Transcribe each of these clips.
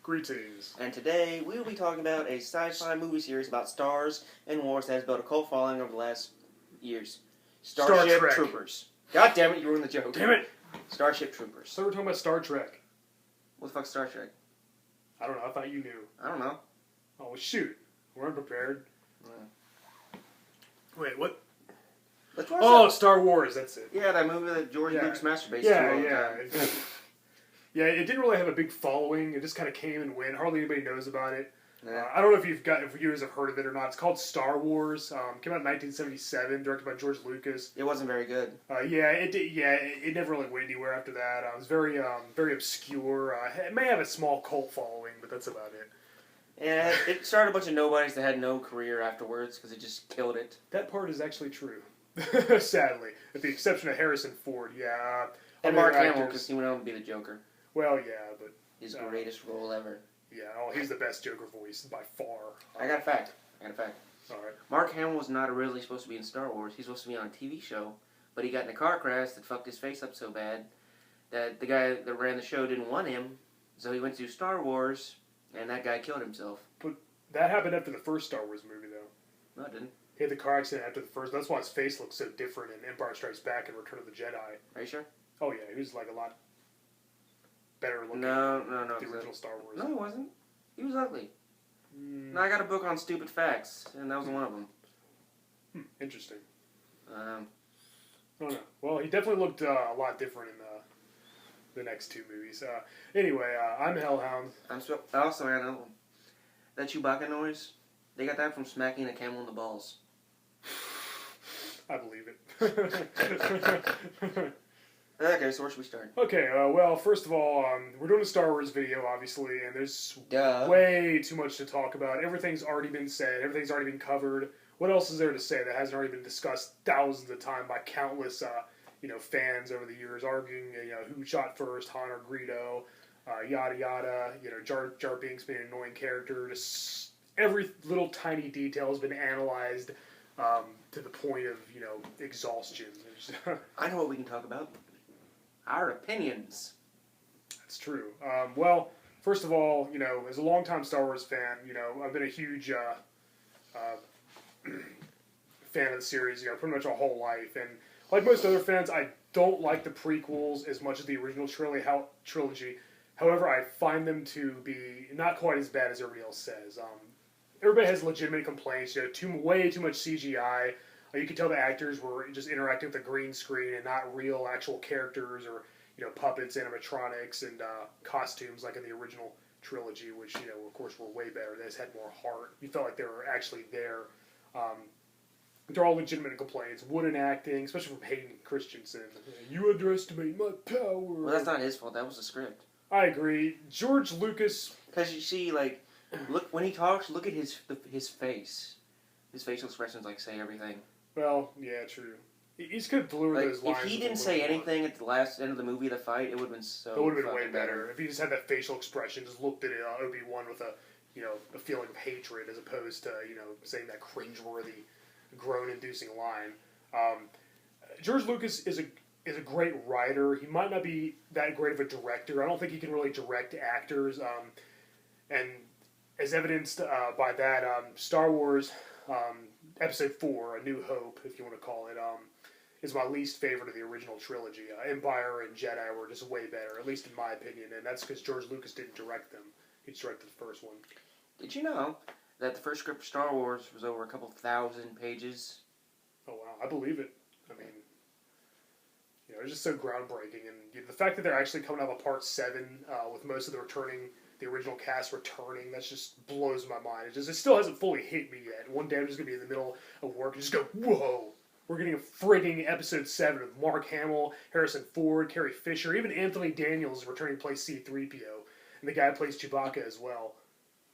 Greetings. And today we will be talking about a sci-fi movie series about stars and wars that has built a cult following over the last years. Starship Trek. Troopers. God damn it, you ruined the joke. Damn it! Starship Troopers. So we're talking about Star Trek. What the fuck's Star Trek? I don't know, I thought you knew. I don't know. Oh, well, shoot. We're unprepared. Yeah. Wait, what? Let's watch Oh, that. Star Wars, that's it. Yeah, that movie that George Lucas masturbates to Yeah, all the yeah. time. Yeah, it didn't really have a big following. It just kind of came and went. Hardly anybody knows about it. Yeah. I don't know if you guys have heard of it or not. It's called Star Wars. Came out in 1977, directed by George Lucas. It wasn't very good. It never really went anywhere after that. It was very obscure. It may have a small cult following, but that's about it. And it started a bunch of nobodies that had no career afterwards because it just killed it. That part is actually true. Sadly, with the exception of Harrison Ford. Yeah. And other Mark Hamill actors- because he went on to be the Joker. Well, yeah, but His greatest role ever. yeah, he's the best Joker voice by far. I got a fact. All right. Mark Hamill was not originally supposed to be in Star Wars. He's supposed to be on a TV show, but he got in a car crash that fucked his face up so bad that the guy that ran the show didn't want him, so he went to do Star Wars, and that guy killed himself. But that happened after the first Star Wars movie, though. No, it didn't. He had the car accident after the first. That's why his face looks so different in Empire Strikes Back and Return of the Jedi. Are you sure? Oh yeah, he was like a lot better looking. No. than the original Star Wars. No, he wasn't. He was ugly. Mm. No, I got a book on stupid facts, and that was one of them. Interesting. Um, Oh no. Well, he definitely looked a lot different in the next two movies. Anyway, I'm Hellhound. I also got another one. That Chewbacca noise, they got that from smacking a camel in the balls. I believe it. Okay, so where should we start? Okay, well, first of all, we're doing a Star Wars video, obviously, and there's Duh. way too much to talk about. Everything's already been said. Everything's already been covered. What else is there to say that hasn't already been discussed thousands of times by countless, fans over the years, arguing, who shot first, Han or Greedo, yada yada. Jar Binks being an annoying character. Just every little tiny detail has been analyzed to the point of exhaustion. I know what we can talk about. Our opinions. That's true. Well, first of all, as a longtime Star Wars fan, I've been a huge fan of the series, pretty much our whole life. And like most other fans, I don't like the prequels as much as the original trilogy. However, I find them to be not quite as bad as everybody else says. Everybody has legitimate complaints. Way too much CGI. You could tell the actors were just interacting with a green screen and not real actual characters or puppets, animatronics, and costumes like in the original trilogy, which of course were way better. They just had more heart. You felt like they were actually there. They're all legitimate complaints. Wooden acting, especially from Hayden Christensen. You underestimate my power. Well, that's not his fault. That was the script. I agree. George Lucas. Because you see, look when he talks. Look at his face. His facial expressions say everything. Well, yeah, true. He's could deliver those lines. If he didn't say anything at the last end of the movie, the fight, it would have been so. It would have been way better if he just had that facial expression, just looked at Obi-Wan with a feeling of hatred, as opposed to saying that cringeworthy, groan-inducing line. George Lucas is a great writer. He might not be that great of a director. I don't think he can really direct actors. And as evidenced by that, Star Wars. Episode 4, A New Hope, if you want to call it, is my least favorite of the original trilogy. Empire and Jedi were just way better, at least in my opinion, and that's because George Lucas didn't direct them. He just directed the first one. Did you know that the first script for Star Wars was over a couple thousand pages? Oh, wow. I believe it. I mean, it's just so groundbreaking, and the fact that they're actually coming out with Part 7 with most of the original cast returning, that just blows my mind. It still hasn't fully hit me yet. One day I'm just going to be in the middle of work and just go, whoa, we're getting a frigging Episode 7 of Mark Hamill, Harrison Ford, Carrie Fisher, even Anthony Daniels is returning to play C-3PO, and the guy who plays Chewbacca as well.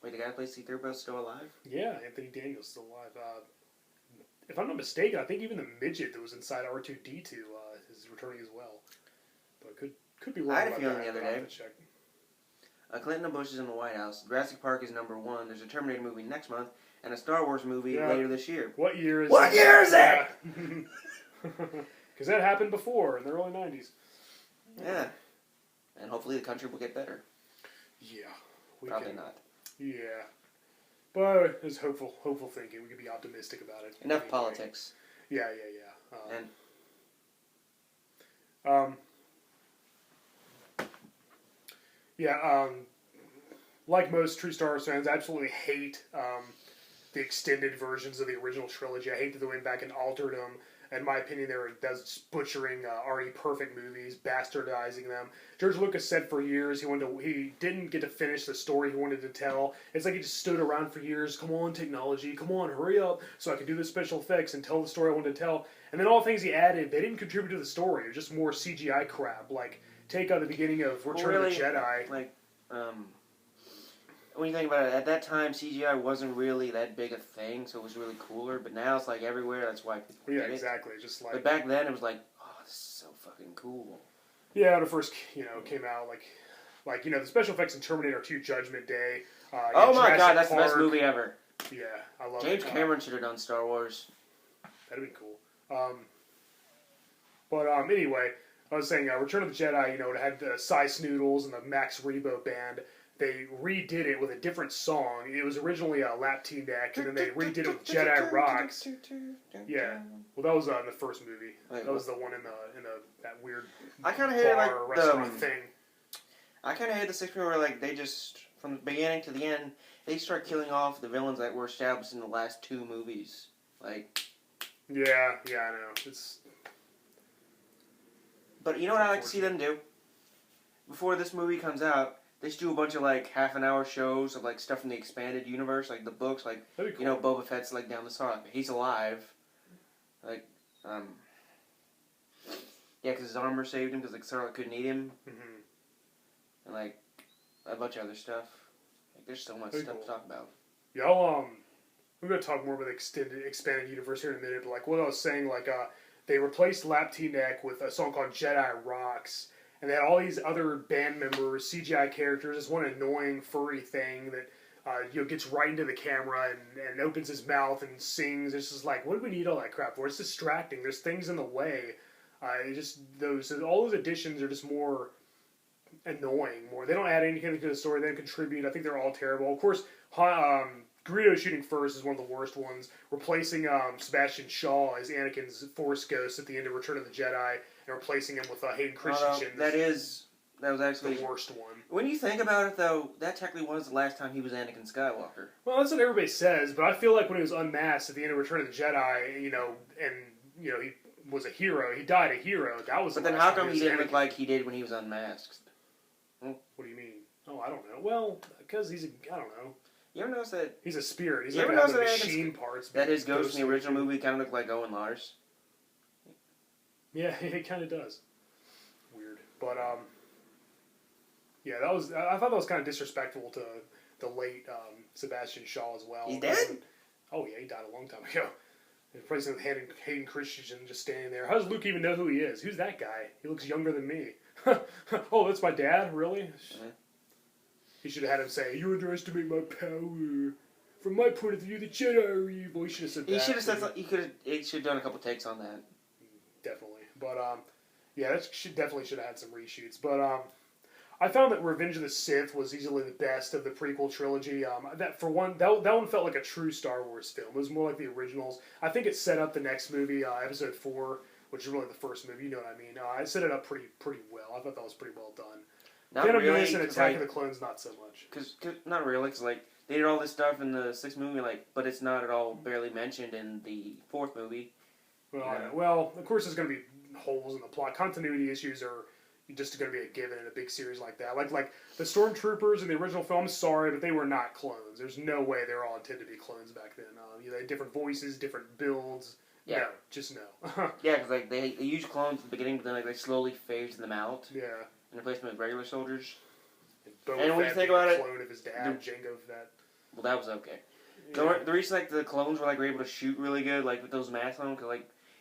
Wait, the guy who plays C-3PO is still alive? Yeah, Anthony Daniels is still alive. If I'm not mistaken, I think even the midget that was inside R2-D2 is returning as well. But could be wrong. I had a feeling the other day. Check. Clinton and Bush is in the White House. Jurassic Park is number 1. There's a Terminator movie next month, and a Star Wars movie later this year. What year is What year is it? Because that happened before, in the early 90s. Yeah. And hopefully the country will get better. Yeah. Probably not. Yeah. But it's hopeful thinking. We can be optimistic about it. Enough politics. Yeah. Like most true Star Wars fans, I absolutely hate the extended versions of the original trilogy. I hate that they went back and altered them. In my opinion, they were butchering already perfect movies, bastardizing them. George Lucas said for years he didn't get to finish the story he wanted to tell. It's like he just stood around for years. Come on, technology, come on, hurry up, so I can do the special effects and tell the story I wanted to tell. And then all the things he added, they didn't contribute to the story. It was just more CGI crap. Like take out the beginning of Return of the Jedi. Like, when you think about it, at that time CGI wasn't really that big a thing, so it was really cooler. But now it's like everywhere. That's why people get exactly. it. Just like. But back then it was like, oh, this is so fucking cool. Yeah, when it first came out, like the special effects in Terminator 2: Judgment Day. Oh my Jurassic god, that's Park. the best movie ever. Yeah, I love it. James Cameron should have done Star Wars. That'd be cool. Anyway, I was saying Return of the Jedi. It had the Cy Snoodles and the Max Rebo band. They redid it with a different song. It was originally a Lap Teen Deck, and then they redid it with Jedi Rocks. Yeah, well, that was in the first movie. That was the one in that weird I kind of hated restaurant thing. I kind of hated the sixth movie where they just from the beginning to the end they start killing off the villains that were established in the last two movies. Yeah, I know. But you know what I like to see them do? Before this movie comes out, they just do a bunch of half-an-hour shows of stuff from the expanded universe, like the books, That'd be cool. Boba Fett's down the side, he's alive, yeah, because his armor saved him because Sarlacc couldn't eat him, and a bunch of other stuff. There's so much stuff to talk about. Yeah, we're gonna talk more about the expanded universe here in a minute, but what I was saying, they replaced Lap Teen Deck with a song called Jedi Rocks. And they had all these other band members, CGI characters, this one annoying furry thing that gets right into the camera and opens his mouth and sings. It's just what do we need all that crap for? It's distracting. There's things in the way. All those additions are just more annoying. They don't add anything to the story. They don't contribute. I think they're all terrible. Of course, Greedo shooting first is one of the worst ones. Replacing Sebastian Shaw as Anakin's Force Ghost at the end of Return of the Jedi, and replacing him with Hayden Christensen. That was actually the worst one. When you think about it, though, that technically was the last time he was Anakin Skywalker. Well, that's what everybody says, but I feel like when he was unmasked at the end of Return of the Jedi, he was a hero. He died a hero. That was. But then, how come he didn't look like he did when he was unmasked? What do you mean? Oh, I don't know. Well, because I don't know. You ever notice that? He's a spirit. He's you not ever going to notice have the machine parts. That his ghost in the original movie kind of looked like Owen Lars? Yeah, it kind of does. Weird. But, yeah, I thought that was kind of disrespectful to the late Sebastian Shaw as well. He's dead? Oh, yeah, he died a long time ago. Replacing with Hayden Christensen just standing there. How does Luke even know who he is? Who's that guy? He looks younger than me. Oh, that's my dad? Really? Mm-hmm. He should have had him say, "You underestimate my power. From my point of view, the Jedi are evil." He should have said that. He should have said. He should have done a couple takes on that. Definitely, but yeah, that definitely should have had some reshoots. But I found that Revenge of the Sith was easily the best of the prequel trilogy. That one felt like a true Star Wars film. It was more like the originals. I think it set up the next movie, Episode 4, which is really the first movie. You know what I mean? It set it up pretty well. I thought that was pretty well done. Phantom Menace and Attack of the Clones, not so much. Cause not really, because they did all this stuff in the sixth movie, but it's not at all barely mentioned in the fourth movie. Well, of course, there's going to be holes in the plot. Continuity issues are just going to be a given in a big series like that. Like the Stormtroopers in the original film, sorry, but they were not clones. There's no way they were all intended to be clones back then. They had different voices, different builds. Yeah. No, just no. Yeah, because they use clones at the beginning, but then they slowly phase them out. Yeah. And replace them with regular soldiers. And when you think about it, clone of his dad, Jango Fett. Well, that was okay. Yeah. The reason the clones were able to shoot really good, with those masks on, because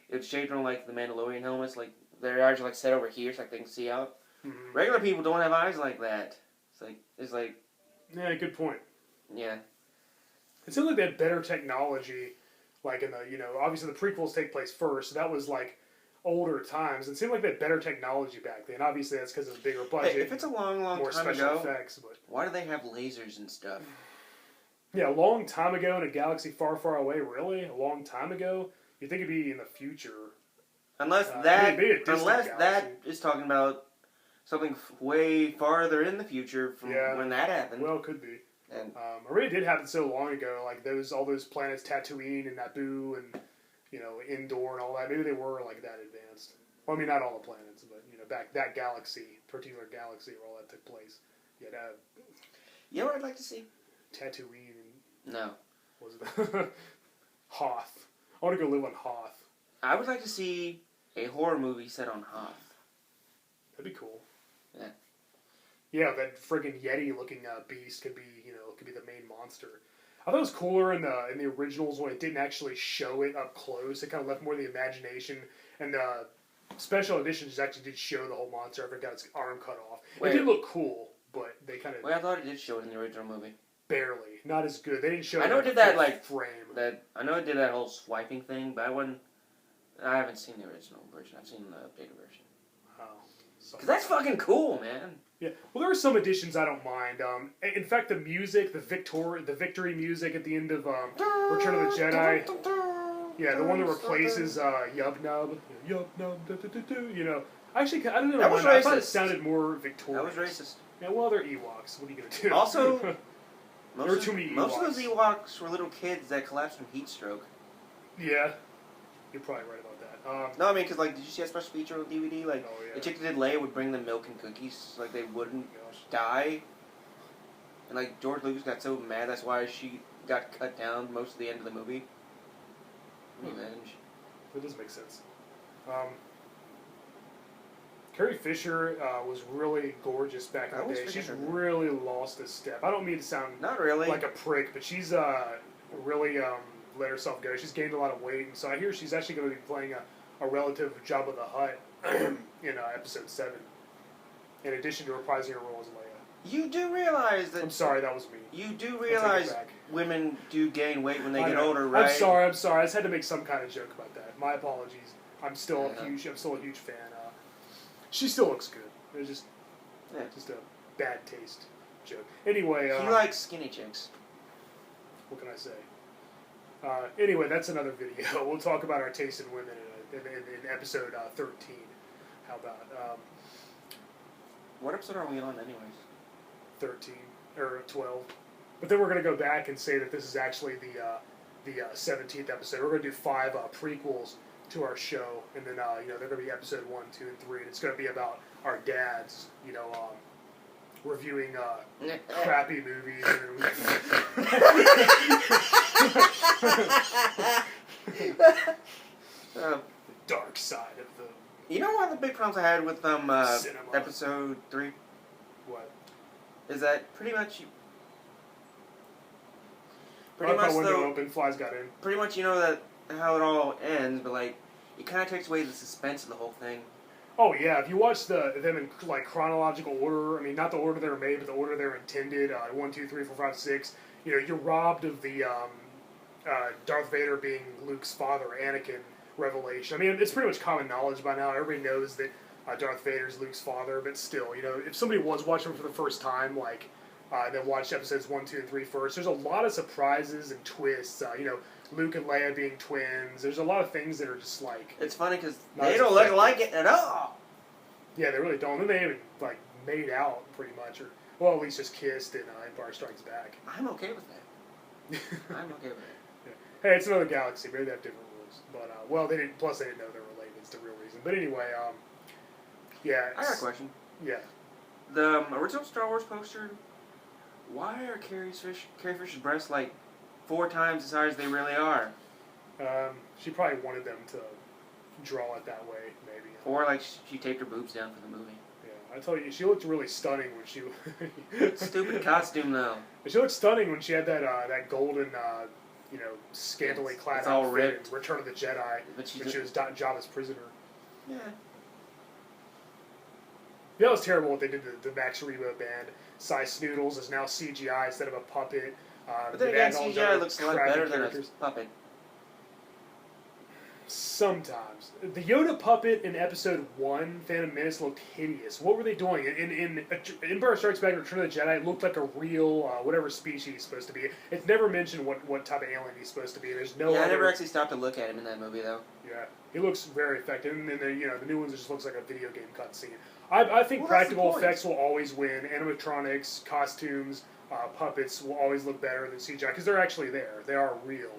it was shaped on the Mandalorian helmets, their eyes are set over here so they can see out. Mm-hmm. Regular people don't have eyes like that. Yeah, good point. Yeah. It seems like they had better technology, in the obviously the prequels take place first. So that was older times. It seemed like they had better technology back then. Obviously, that's because of the bigger budget. Hey, if it's a long, long more time special ago, effects, but why do they have lasers and stuff? yeah, a long time ago in a galaxy far, far away. Really, a long time ago. You think it'd be in the future? Unless maybe a distant unless galaxy. that is talking about something way farther in the future from when that happened. Well, it could be. And it really did happen so long ago. Like all those planets, Tatooine and Naboo, and Endor and all that. Maybe they were like that advanced. Well, I mean, not all the planets, but back that particular galaxy where all that took place. You had you know what I'd like to see? Tatooine and No. what was it? Hoth. I want to go live on Hoth. I would like to see a horror movie set on Hoth. That'd be cool. Yeah. Yeah, that friggin' Yeti-looking beast could be the main monster. I thought it was cooler in the originals when it didn't actually show it up close. It kind of left more of the imagination, and the special editions actually did show the whole monster after it got its arm cut off. Wait. It did look cool, but they kind of Well, I thought it did show it in the original movie. barely, not as good. They didn't show. I know it did that frame. I know it did that whole swiping thing, but I haven't seen the original version. I've seen the updated version. Oh, because that's fucking cool, man. Yeah, well, there are some additions I don't mind. In fact, the music, the victory music at the end of Return of the Jedi, yeah, the one that replaces Yub Nub, Yub Nub, actually, I don't know. That was I thought it racist. sounded more victorious. That was racist. Yeah, well, they're Ewoks. What are you gonna do? Also, there were too many Ewoks. Most of those Ewoks were little kids that collapsed from heat stroke. Yeah, you're probably right about that. No, I mean, because, did you see that special feature on DVD? Oh, yeah. The chick that did Leia would bring them milk and cookies, so, they wouldn't die. And, George Lucas got so mad, that's why she got cut down most of the end of the movie. Revenge. That does make sense. Carrie Fisher was really gorgeous back in the day. She's really lost a step. I don't mean to sound not really like a prick, but she's really let herself go. She's gained a lot of weight, and so I hear she's actually going to be playing a relative of Jabba the Hutt in episode 7, in addition to reprising her role as Leia. You do realize that... I'm sorry, that was me. You do realize women do gain weight when they get older, right? I'm sorry. I just had to make some kind of joke about that. My apologies. I'm still a huge fan. She still looks good. It's just a bad taste joke. Anyway, he likes skinny chicks. What can I say? Anyway, that's another video. We'll talk about our taste in women in episode 13. How about what episode are we on, anyways? 13 or 12. But then we're going to go back and say that this is actually the 17th episode. We're going to do 5 prequels to our show, and then they're going to be episode 1, 2, and 3, and it's going to be about our dads, reviewing crappy movies. The dark side of the. You know one of the big problems I had with episode 3? What? Is that pretty much window open, flies got in. Pretty much, that how it all ends, but it kind of takes away the suspense of the whole thing. Oh yeah, if you watch them in chronological order, I mean not the order they were made, but the order they were intended, 1, 2, 3, 4, 5, 6. You're robbed of the Darth Vader being Luke's father, Anakin revelation. I mean, it's pretty much common knowledge by now. Everybody knows that Darth Vader's Luke's father, but still, if somebody was watching for the first time, then watched episodes 1, 2, and 3 first, there's a lot of surprises and twists. Luke and Leia being twins. There's a lot of things that are just It's funny because they don't look like it at all. Yeah, they really don't. And they even made out pretty much, or at least just kissed in Empire Strikes Back. I'm okay with that. I'm okay with it. Yeah. Hey, it's another galaxy. Maybe they have different rules, but they didn't. Plus, they didn't know they're related. It's the real reason. But anyway, yeah. I got a question. Yeah. The original Star Wars poster. Why are Carrie Fisher's breasts 4 times the size they really are? She probably wanted them to draw it that way, maybe. Or she taped her boobs down for the movie. Yeah, I tell you, she looked really stunning when she. Stupid costume though. She looked stunning when she had that golden, scantily clad outfit in Return of the Jedi, when she was Jabba's prisoner. Yeah. Yeah, it was terrible what they did to the Max Rebo band. Cy Snoodles is now CGI instead of a puppet. But then again, CGI looks a lot better than a puppet. Sometimes. The Yoda puppet in Episode 1, Phantom Menace, looked hideous. What were they doing? In Empire Strikes Back and Return of the Jedi, it looked like a real, whatever species he's supposed to be. It's never mentioned what type of alien he's supposed to be. There's no. Yeah, other... I never actually stopped to look at him in that movie, though. Yeah, he looks very effective. And then the new ones just looks like a video game cutscene. I think practical effects will always win. Animatronics, costumes, puppets will always look better than CGI because they're actually there. They are real.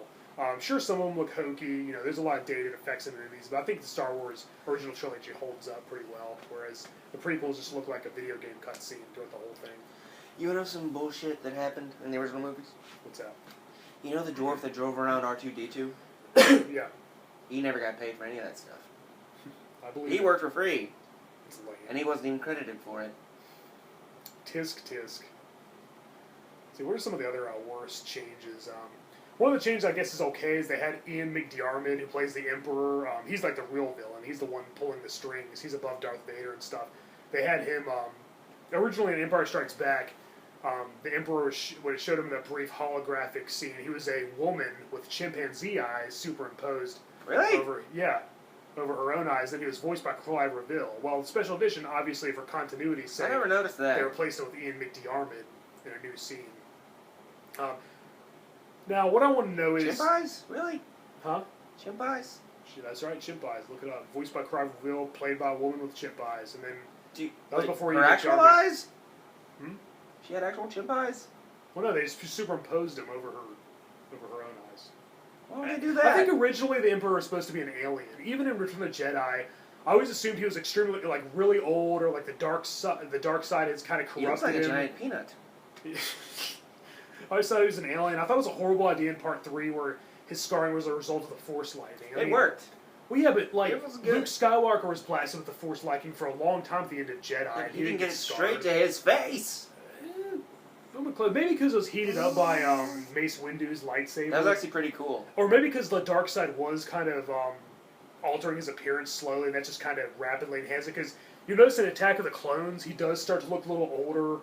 Sure, some of them look hokey. There's a lot of dated effects in the movies, but I think the Star Wars original trilogy holds up pretty well, whereas the prequels just look like a video game cutscene throughout the whole thing. You know some bullshit that happened in the original movies? What's that? You know the dwarf that drove around R2-D2? Yeah. He never got paid for any of that stuff. I believe he worked for free. It's lame. And he wasn't even credited for it. Tisk. See, what are some of the other worst changes? One of the changes I guess is okay is they had Ian McDiarmid, who plays the Emperor. He's like the real villain. He's the one pulling the strings. He's above Darth Vader and stuff. They had him originally in Empire Strikes Back. The Emperor, when it showed him the brief holographic scene, he was a woman with chimpanzee eyes superimposed over her own eyes. Then he was voiced by Clive Reville. Well, the special edition, obviously for continuity's sake, I never noticed that. They replaced it with Ian McDiarmid in a new scene. Now, what I want to know is... Chimp eyes? Really? Huh? Chimp eyes? That's right, chimp eyes. Look it up. Voiced by Clive Reville, played by a woman with chimp eyes. And then... that was before her actual eyes? Hmm? She had actual chimp eyes? Well, no, they just superimposed them over her own eyes. Why would they do that? I think originally the Emperor was supposed to be an alien. Even in Return of the Jedi, I always assumed he was extremely, really old, or the dark side is kind of corrupted him. He looks like a giant peanut. I always thought he was an alien. I thought it was a horrible idea in Part 3 where his scarring was a result of the Force lightning. It worked. Well, yeah, but Luke Skywalker was blasted with the Force lightning for a long time at the end of Jedi. Yeah, he didn't get it straight to his face. Maybe because it was heated up by Mace Windu's lightsaber. That was actually pretty cool. Or maybe because the dark side was kind of altering his appearance slowly, and that just kind of rapidly enhanced it. Because you notice in Attack of the Clones, he does start to look a little older.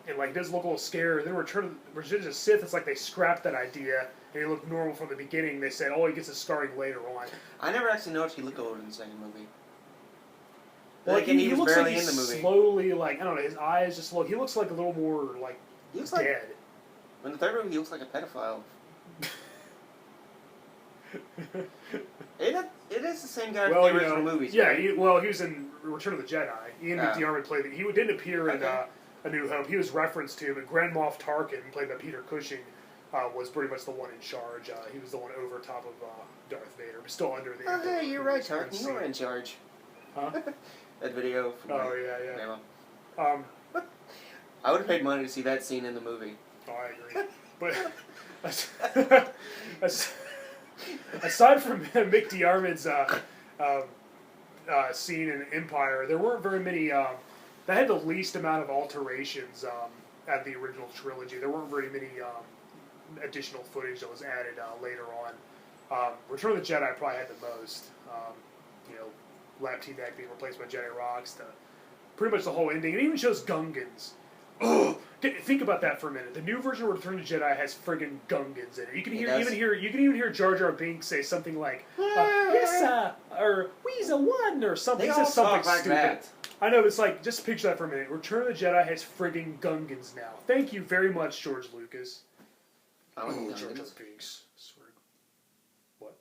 And does look a little scary. Then Return of the Sith, it's like they scrapped that idea and he looked normal from the beginning. They said, he gets his scarring later on. I never actually noticed he looked older in the second movie. Well, he was looks barely like in the movie. Slowly, I don't know, his eyes just look. He looks like a little more he looks dead. In the third movie, he looks like a pedophile. It is the same guy from the original movies. Yeah, right? he was in Return of the Jedi. Ian McDiarmid played it. He didn't appear in A New Hope. He was referenced to, but Grand Moff Tarkin, played by Peter Cushing, was pretty much the one in charge. He was the one over top of Darth Vader, but still under the... Oh, hey, you're right, Tarkin. You were in charge. Huh? That video from yeah. I would have paid money to see that scene in the movie. Oh, I agree. But aside from Mick Diarmid's scene in Empire, there weren't very many... That had the least amount of alterations at the original trilogy. There weren't very many additional footage that was added later on. Return of the Jedi probably had the most. Lap T-Neck being replaced by Jedi Rocks. Pretty much the whole ending. It even shows Gungans. Oh, think about that for a minute. The new version of Return of the Jedi has friggin' Gungans in it. You can even hear Jar Jar Binks say something like, "Yes, or Weasel one," or something. They he says something like stupid. That. I know, it's just picture that for a minute. Return of the Jedi has friggin' Gungans now. Thank you very much, George Lucas. I like Jar Jar Gungans. Binks. What?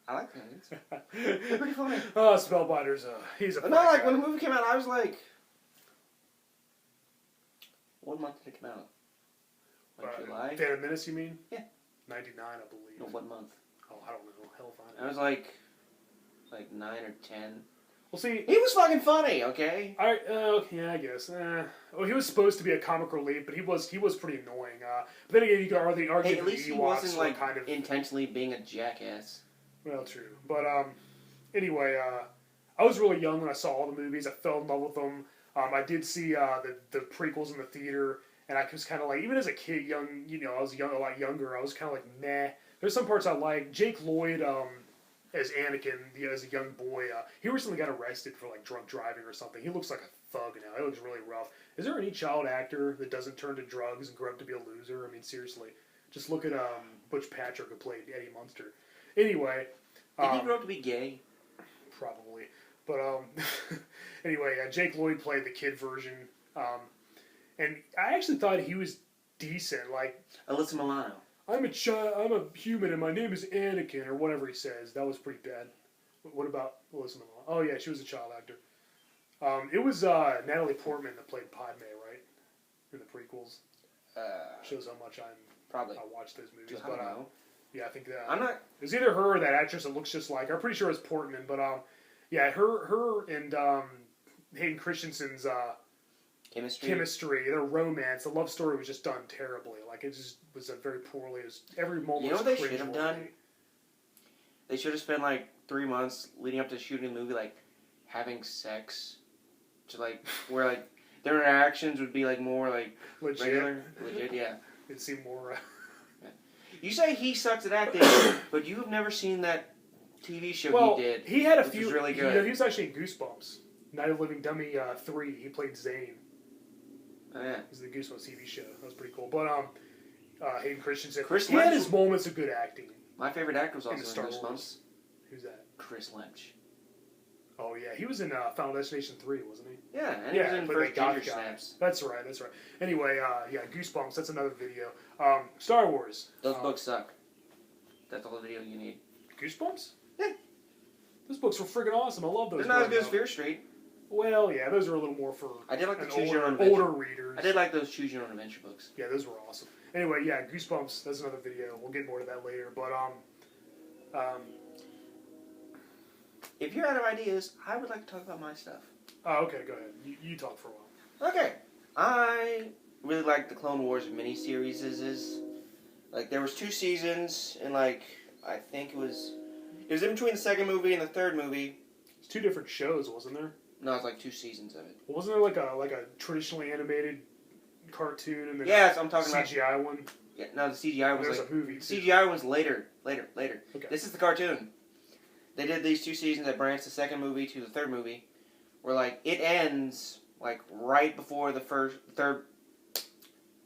I like Gungans. They're pretty funny. Oh, Spellbinder's he's a funny No, guy. when the movie came out, I was like... What month did it come out? July? Phantom Menace, you mean? Yeah. 99, I believe. No, what month? Oh, I don't know. Hell, fine. I was like 9 or 10. Well, see... He was fucking funny, okay? Yeah, I guess. Well, he was supposed to be a comic relief, but he was pretty annoying. But then again, you could argue Hey, that at least the he Ewoks wasn't were like kind of... intentionally being a jackass. Well, true. But anyway, I was really young when I saw all the movies. I fell in love with them. I did see the prequels in the theater, and I was kind of even as a kid, I was a lot younger. I was kind of meh. There's some parts I like. Jake Lloyd as Anakin, as a young boy, he recently got arrested for drunk driving or something. He looks like a thug now. He looks really rough. Is there any child actor that doesn't turn to drugs and grow up to be a loser? I mean, seriously, just look at Butch Patrick, who played Eddie Munster. Anyway. Didn't he grow up to be gay? Probably. But, anyway, Jake Lloyd played the kid version. And I actually thought he was decent. Like, Alyssa Milano. I'm a human and my name is Anakin, or whatever he says. That was pretty bad. What about Alyssa Milano? Oh, yeah, she was a child actor. It was Natalie Portman that played Padme, right? In the prequels. Shows how much I watch those movies. I don't know. Yeah, I think that. I'm not. It's either her or that actress that looks just like her. I'm pretty sure it's Portman, but yeah, her and Hayden Christensen's chemistry, their romance, the love story was just done terribly. Like it just was a very poorly. It was, every moment. You know was what they should have done? cringeworthy. They should have spent like 3 months leading up to shooting the movie, like having sex, to like where like their interactions would be like more like regular, legit. Yeah, it seemed more. You say he sucks at acting, but you have never seen that TV show Well, he did. He had a which few. was really good. You know, he was actually in Goosebumps, Night of the Living Dummy 3. He played Zane. Oh, yeah. It was the Goosebumps TV show. That was pretty cool. But Hayden Christensen. Chris he had Lynch. his moments of good acting. My favorite actor was In also the Star in Goosebumps. Wars. Who's that? Chris Lynch. Oh yeah, he was in Final Destination 3, wasn't he? Yeah, and he was in played First that goth Ginger guy. Snaps. That's right. Anyway, yeah, Goosebumps. That's another video. Star Wars. Those books suck. That's all the video you need. Goosebumps? Yeah. Those books were friggin' awesome. I love those. They're not as good as up. Fear Street. Well, yeah, those are a little more for I did like the an Choose Your Own older Adventure. readers. I did like those Choose Your Own Adventure books. Yeah, those were awesome. Anyway, yeah, Goosebumps. That's another video. We'll get more to that later. But If you're out of ideas, I would like to talk about my stuff. oh, okay, go ahead. You talk for a while. Okay. I really like the Clone Wars miniseries. Like, there was 2 seasons, and like, I think it was in between the second movie and the third movie. It's 2 different shows, wasn't there? No, it's like 2 seasons of it. Well, wasn't there like a traditionally animated cartoon and then Yes, I'm talking about CGI one? Yeah, no, the CGI was There's like a movie too. CGI was later. Okay. This is the cartoon. They did these 2 seasons that branched the second movie to the third movie, where like it ends like right before the third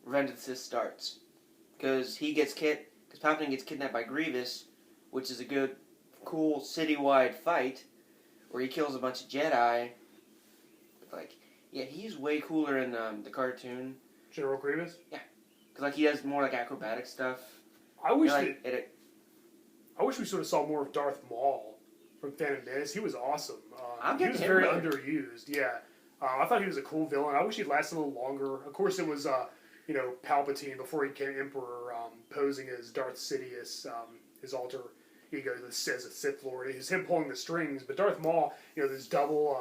Revenge of the Sith starts, because Palpatine gets kidnapped by Grievous, which is a good, cool citywide fight where he kills a bunch of Jedi. But like, yeah, he's way cooler in the cartoon. General Grievous? Yeah. Because like he does more like acrobatic stuff. I wish like, I wish we sort of saw more of Darth Maul from Phantom Menace. He was awesome. I'm he getting was him very later. underused. Yeah, I thought he was a cool villain. I wish he'd lasted a little longer. Of course, it was Palpatine before he became Emperor, posing as Darth Sidious, his alter ego that says a Sith Lord. It was him pulling the strings. But Darth Maul, this double,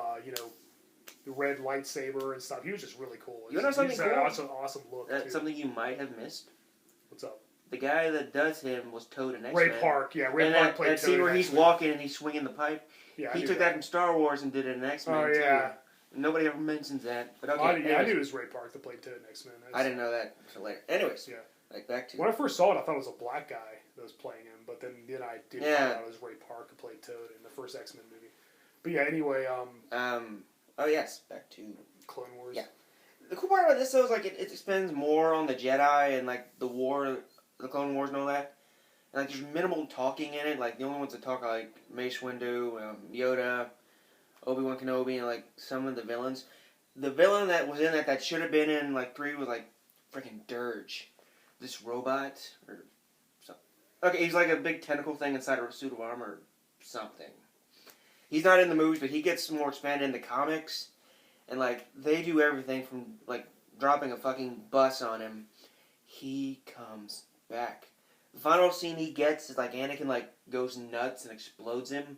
the red lightsaber and stuff. He was just really cool. You know something cool? Awesome look. That's too. something you might have missed. What's up? The guy that does him was Toad in X-Men. Ray Park, yeah. Ray and Park played that Toad scene in where he's X-Men. walking and he's swinging the pipe. Yeah, he took that from Star Wars and did it in X-Men Oh yeah. too. Nobody ever mentions that. But okay. I knew it was Ray Park that played Toad in X-Men. I didn't know that until later. Anyways, Yeah. like back to When I first saw it, I thought it was a black guy that was playing him, but then I did find out it was Ray Park who played Toad in the first X-Men movie. But yeah, anyway, oh yes, back to Clone Wars. Yeah. The cool part about this though is like it spends more on the Jedi and like the war, the Clone Wars and all that. And like there's minimal talking in it. Like the only ones that talk are like Mace Windu, Yoda, Obi-Wan Kenobi, and like some of the villains. The villain that was in that should have been in like 3 was like freaking Dirge, this robot or something. Okay, he's like a big tentacle thing inside of a suit of armor or something. He's not in the movies, but he gets more expanded in the comics. And, like, they do everything from, like, dropping a fucking bus on him. He comes back. The final scene he gets is, like, Anakin, like, goes nuts and explodes him.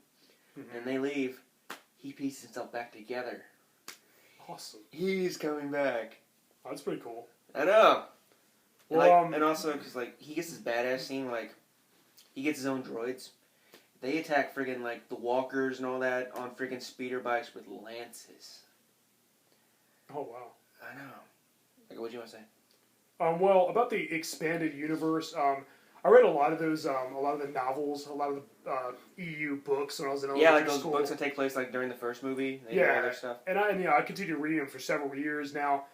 Mm-hmm. And they leave. He pieces himself back together. Awesome. He's coming back. Oh, that's pretty cool. I know. And, Well, and also, because, like, he gets his badass scene, like, he gets his own droids. They attack friggin', like, the walkers and all that on friggin' speeder bikes with lances. Oh, wow. I know. Like, what do you want to say? Well, about the expanded universe, I read a lot of those, a lot of the novels, a lot of the EU books when I was in elementary Yeah, like those school. books that take place like during the first movie. They do all Yeah, their stuff. and I continued reading them for several years now.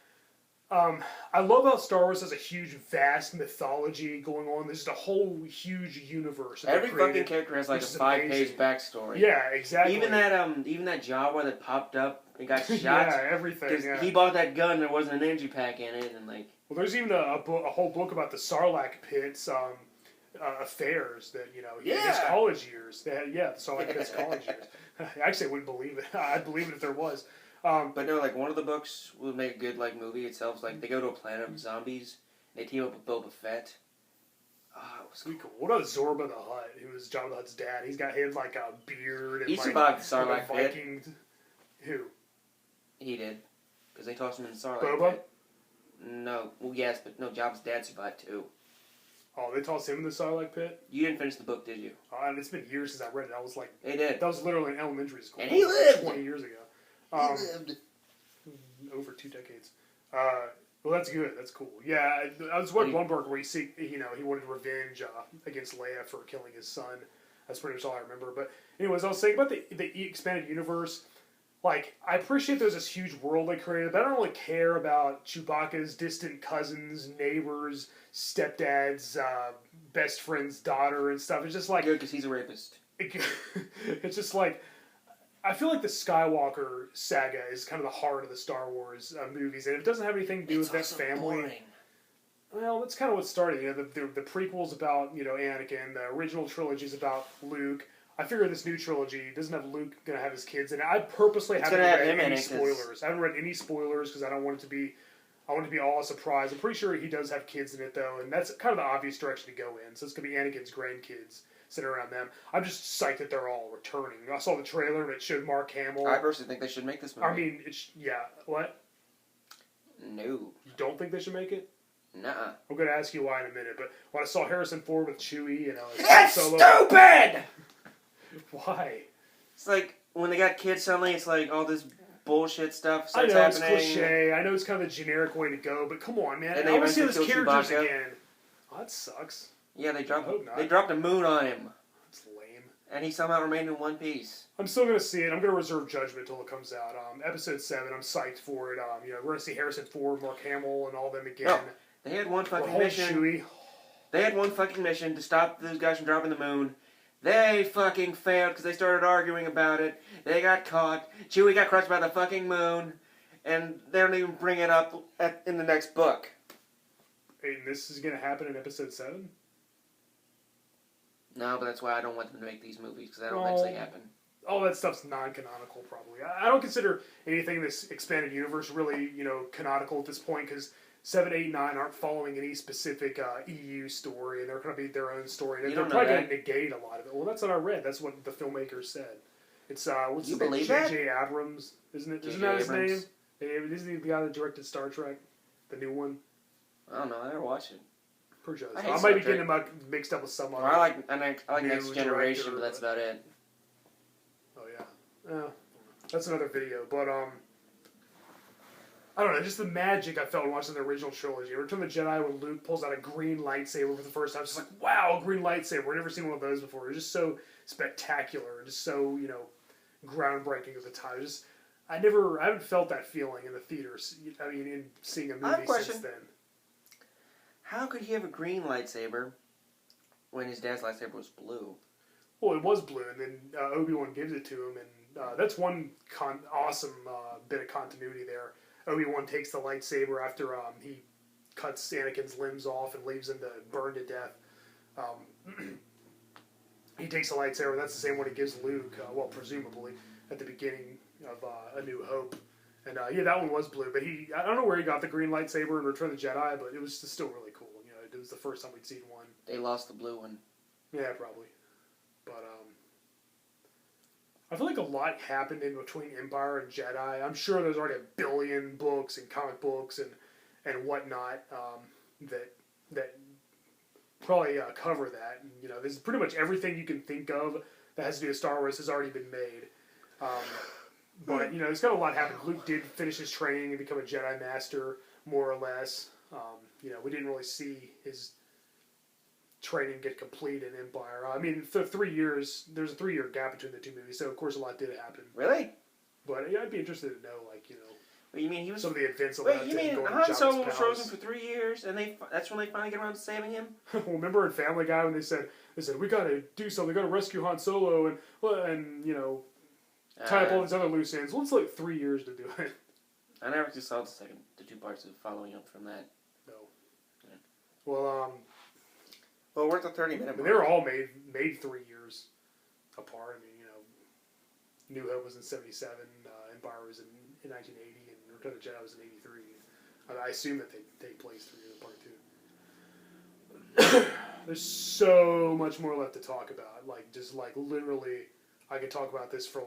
I love how Star Wars has a huge, vast mythology going on. There's just a whole huge universe. That Every fucking character has like a 5-page backstory. Yeah, exactly. Even that Jawa that popped up and got shot. Yeah, everything. Yeah. He bought that gun. There wasn't an energy pack in it, and like. Well, there's even a whole book about the Sarlacc pits. Affairs that his college years. The Sarlacc Pit's college years. Actually, I wouldn't believe it. I'd believe it if there was. But no, like one of the books would make a good like movie itself. Like they go to a planet of zombies. And they team up with Boba Fett. Oh, it was cool. What about Zorba the Hutt, who was Jabba the Hutt's dad? He had like a beard. And he survived the Sarlacc pit. Who? He did, because they tossed him in the Sarlacc Boba? pit. No, well yes, but no, Jabba's dad survived too. Oh, they tossed him in the Sarlacc pit? You didn't finish the book, did you? And it's been years since I read it. I was like... They did. That was literally in elementary school. And he lived! 20 years ago. He lived. Over 2 decades. Well, that's good. That's cool. Yeah, I was read one book where he wanted revenge against Leia for killing his son. That's pretty much all I remember. But anyways, I was saying about the expanded universe. Like, I appreciate there's this huge world they created, but I don't really care about Chewbacca's distant cousins, neighbors, stepdad's best friend's daughter and stuff. It's just like... Good, because he's a rapist. It's just like... I feel like the Skywalker saga is kind of the heart of the Star Wars movies, and if it doesn't have anything to do with that family... Boring. Well, that's kind of what started. The prequel's about, Anakin. The original trilogy's about Luke. I figure this new trilogy doesn't have Luke going to have his kids in it. I purposely haven't read any spoilers. I haven't read any spoilers because I don't want it to be... I want it to be all a surprise. I'm pretty sure he does have kids in it, though, and that's kind of the obvious direction to go in. So it's going to be Anakin's grandkids sitting around them. I'm just psyched that they're all returning. I saw the trailer and it showed Mark Hamill. I personally think they should make this movie. I mean, what? No. You don't think they should make it? Nuh-uh. I'm going to ask you why in a minute, but when I saw Harrison Ford with Chewie, That's stupid! Why? It's like, when they got kids suddenly, it's like all this bullshit stuff starts happening. I know, it's cliche. I know it's kind of the generic way to go, but come on, man. And I want to see those characters Chewbacca again. Oh, that sucks. Yeah, they dropped a moon on him. That's lame. And he somehow remained in one piece. I'm still going to see it. I'm going to reserve judgment until it comes out. Episode 7, I'm psyched for it. We're going to see Harrison Ford, Mark Hamill, and all them again. No, they had one fucking mission. Chewie. They had one fucking mission to stop those guys from dropping the moon. They fucking failed because they started arguing about it. They got caught. Chewie got crushed by the fucking moon. And they don't even bring it up in the next book. And this is going to happen in episode 7? No, but that's why I don't want them to make these movies, because that'll eventually happen. All that stuff's non-canonical, probably. I don't consider anything in this expanded universe really, canonical at this point, because 7, 8, 9 aren't following any specific EU story, and they're going to be their own story. They're probably going to negate a lot of it. Well, that's what I read. That's what the filmmakers said. It's, what's his name? J.J. Abrams, isn't it? Isn't that his name? Isn't he the guy that directed Star Trek? The new one? I don't know. I never watched it. Pretty sure. I might be getting him mixed up with someone. I like Next Generation, but that's about it. Oh, yeah. That's another video. But, I don't know, just the magic I felt watching the original trilogy. Return of the Jedi when Luke pulls out a green lightsaber for the first time. It's just like, wow, green lightsaber. I've never seen one of those before. It was just so spectacular and just so, groundbreaking at the time. I haven't felt that feeling in the theaters. I mean, in seeing a movie since then. How could he have a green lightsaber when his dad's lightsaber was blue? Well, it was blue, and then Obi-Wan gives it to him, and that's one awesome bit of continuity there. Obi-Wan takes the lightsaber after he cuts Anakin's limbs off and leaves him to burn to death. He takes the lightsaber, and that's the same one he gives Luke, presumably, at the beginning of A New Hope. And that one was blue, but I don't know where he got the green lightsaber in Return of the Jedi, but it was still really cool. It was the first time we'd seen one. They lost the blue one. Yeah, probably. But I feel like a lot happened in between Empire and Jedi. I'm sure there's already a billion books and comic books and whatnot that probably cover that. And, there's pretty much everything you can think of that has to do with Star Wars has already been made. But, there's got a lot happened. Luke did finish his training and become a Jedi Master, more or less. We didn't really see his training get complete in Empire. I mean, for 3 years, there's a 3-year gap between the two movies, so of course a lot did happen. Really? But I'd be interested to know, What, you mean he was... Some of the events Wait, allowed you mean going to Han Jabba's Solo was palace. frozen for 3 years, and that's when they finally get around to saving him? Well, remember in Family Guy when they said we gotta do something, we gotta rescue Han Solo and tie up all these other loose ends. Well, it's like 3 years to do it. I never just saw the 2 parts of following up from that. No. Yeah. Well, we're at the 30-minute mark. they were all made 3 years apart. I mean, New Hope was in 77, Empire was in 1980, and Return of the Jedi was in 83. I assume that they take place 3 years apart too. There's so much more left to talk about. Literally, I could talk about this for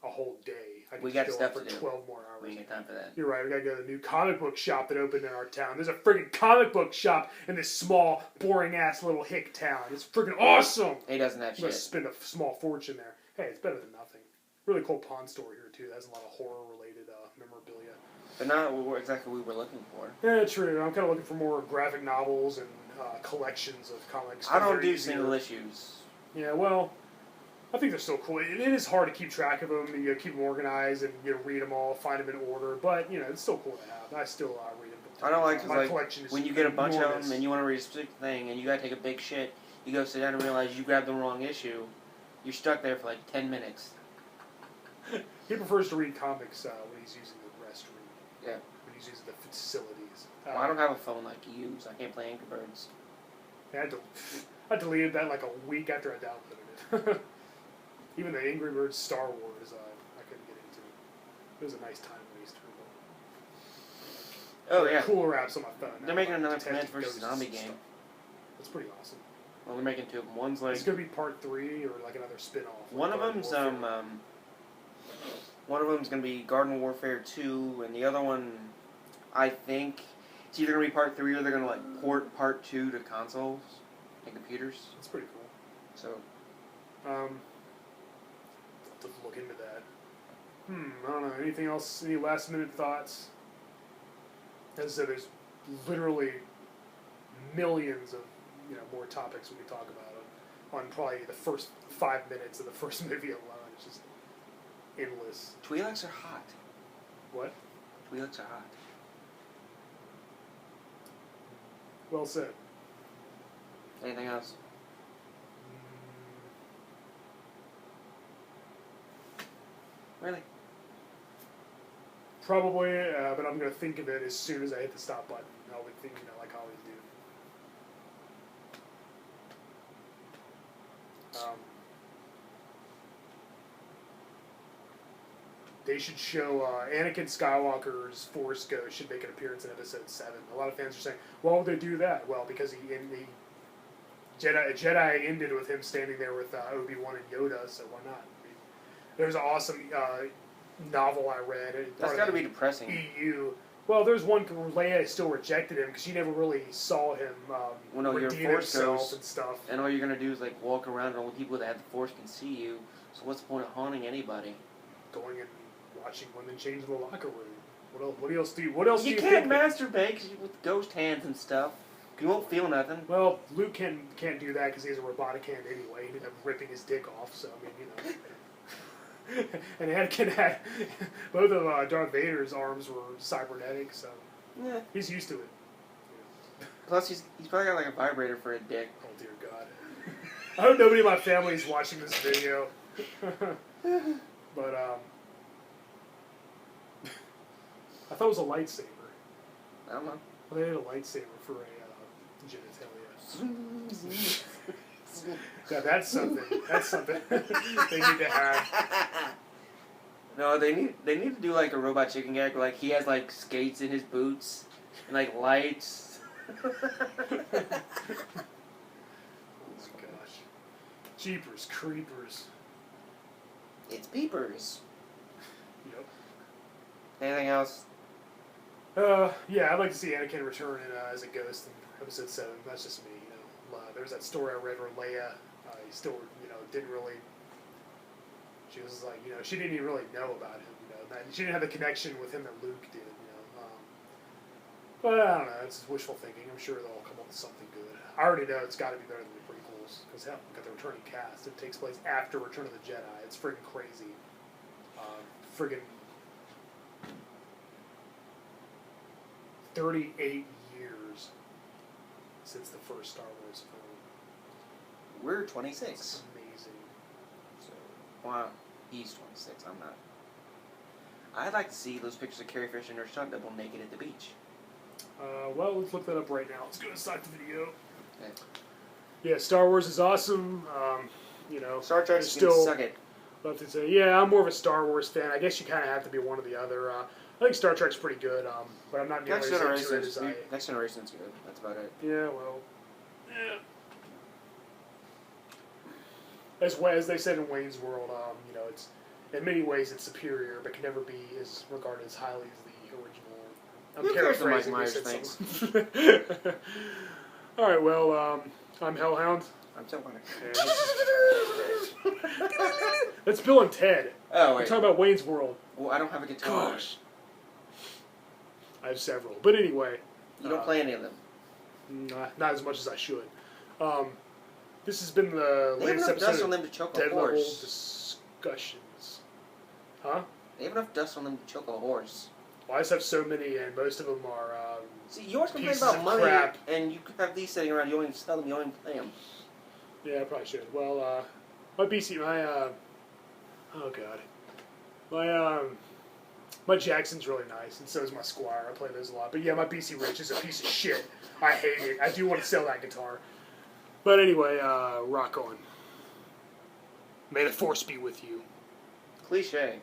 a whole day. We got stuff for to do. 12 more hours. We ain't got time for that. You're right. We gotta go to the new comic book shop that opened in our town. There's a friggin' comic book shop in this small, boring ass little hick town. It's friggin' awesome. He doesn't have I'm gonna shit. spend a small fortune there. Hey, it's better than nothing. Really cool pawn store here too. That has a lot of horror related memorabilia. But not exactly what we were looking for. Yeah, true. I'm kind of looking for more graphic novels and collections of comics. I don't do single issues. Yeah, well, I think they're still cool. It is hard to keep track of them. You keep them organized and read them all, find them in order. But it's still cool to have. I still read them. I don't like my collection is when you get a bunch enormous. of them and you want to read a specific thing and you gotta take a big shit. You go sit down and realize you grabbed the wrong issue. You're stuck there for 10 minutes. He prefers to read comics when he's using the restroom. Yeah. When he's using the facilities. Well, I don't have a phone like you use. I can't play Angry Birds. Yeah, I deleted that a week after I downloaded it. Even the Angry Birds Star Wars, I couldn't get into. It was a nice time waster. Oh, yeah. Cooler apps on my phone. They're making another Plants vs. Zombie game. That's pretty awesome. Well, they're making 2 of them. One's It's going to be part 3 or another spin-off. One of them's going to be Garden Warfare 2, and the other one, I think, it's either going to be part 3 or they're going to port part 2 to consoles and computers. That's pretty cool. So, I'll have to look into that. I don't know. Anything else? Any last-minute thoughts? As I said, there's literally millions of more topics we could talk about on probably the first 5 minutes of the first movie alone. It's just endless. Twi'leks are hot. What? Twi'leks are hot. Well said. Anything else? Really? Probably, but I'm going to think of it as soon as I hit the stop button. I'll be thinking, like I always do. They should show Anakin Skywalker's Force Ghost should make an appearance in Episode 7. A lot of fans are saying, why would they do that? Well, because Jedi ended with him standing there with Obi-Wan and Yoda, so why not? I mean, there's an awesome novel I read. That's got to be depressing. EU. Well, there's one where Leia still rejected him because she never really saw him redeem himself and stuff. And all you're going to do is walk around and only people that have the Force can see you. So what's the point of haunting anybody? Going and watching women change in the locker room. What else do you? What else? You do you can't think masturbate with ghost hands and stuff. You won't feel nothing. Well, Luke can't do that because he has a robotic hand anyway. He ended up ripping his dick off. So I mean, and Anakin had both of Darth Vader's arms were cybernetic, so yeah, he's used to it. Plus, he's probably got a vibrator for a dick. Oh dear God! I hope nobody in my family is watching this video. But I thought it was a lightsaber. I don't know. Well, they had a lightsaber for a genitalia. Yeah, that's something. That's something they need to have. No, they need to do a Robot Chicken gag where he has skates in his boots and lights. Oh gosh, jeepers creepers. It's peepers. Yep. Anything else? Yeah, I'd like to see Anakin return as a ghost in Episode 7. That's just me, There was that story I read where Leia, still, didn't really. She was she didn't even really know about him, she didn't have the connection with him that Luke did, But I don't know, it's wishful thinking. I'm sure they'll come up with something good. I already know it's got to be better than the prequels, because hell, we've got the returning cast. It takes place after Return of the Jedi. It's friggin' crazy. 38 years since the first Star Wars film. We're 26. That's amazing. So, wow, he's 26. I'm not. I'd like to see those pictures of Carrie Fisher and her stunt double naked at the beach. Well, let's look that up right now. Let's go inside the video. Okay. Yeah, Star Wars is awesome. Star Trek's still suck it. love to say, yeah, I'm more of a Star Wars fan. I guess you kind of have to be one or the other. I think Star Trek's pretty good, but I'm not nearly as into it as I... Next Generation's good. That's about it. Yeah, well, yeah. As they said in Wayne's World, it's in many ways it's superior, but can never be as regarded as highly as the original. Who cares what Mike Myers thinks? All right, well, I'm Hellhound. I'm so funny. That's Bill and Ted. Oh, We're wait. talking about Wayne's World. Well, I don't have a guitar. Gosh. I have several. But anyway. You don't play any of them. Not as much as I should. This has been the They have latest enough dust episode on them of to choke a Dead Level horse. Discussions. Huh? They have enough dust on them to choke a horse. Well, I just have so many, and most of them are See, you always complain pieces about of money, crap. and you have these sitting around. You don't even sell them. You don't even play them. Yeah, I probably should. Well, my BC, oh god, my Jackson's really nice, and so is my Squire. I play those a lot. But yeah, my BC Rich is a piece of shit. I hate it. I do want to sell that guitar. But anyway, rock on. May the Force be with you. Cliche.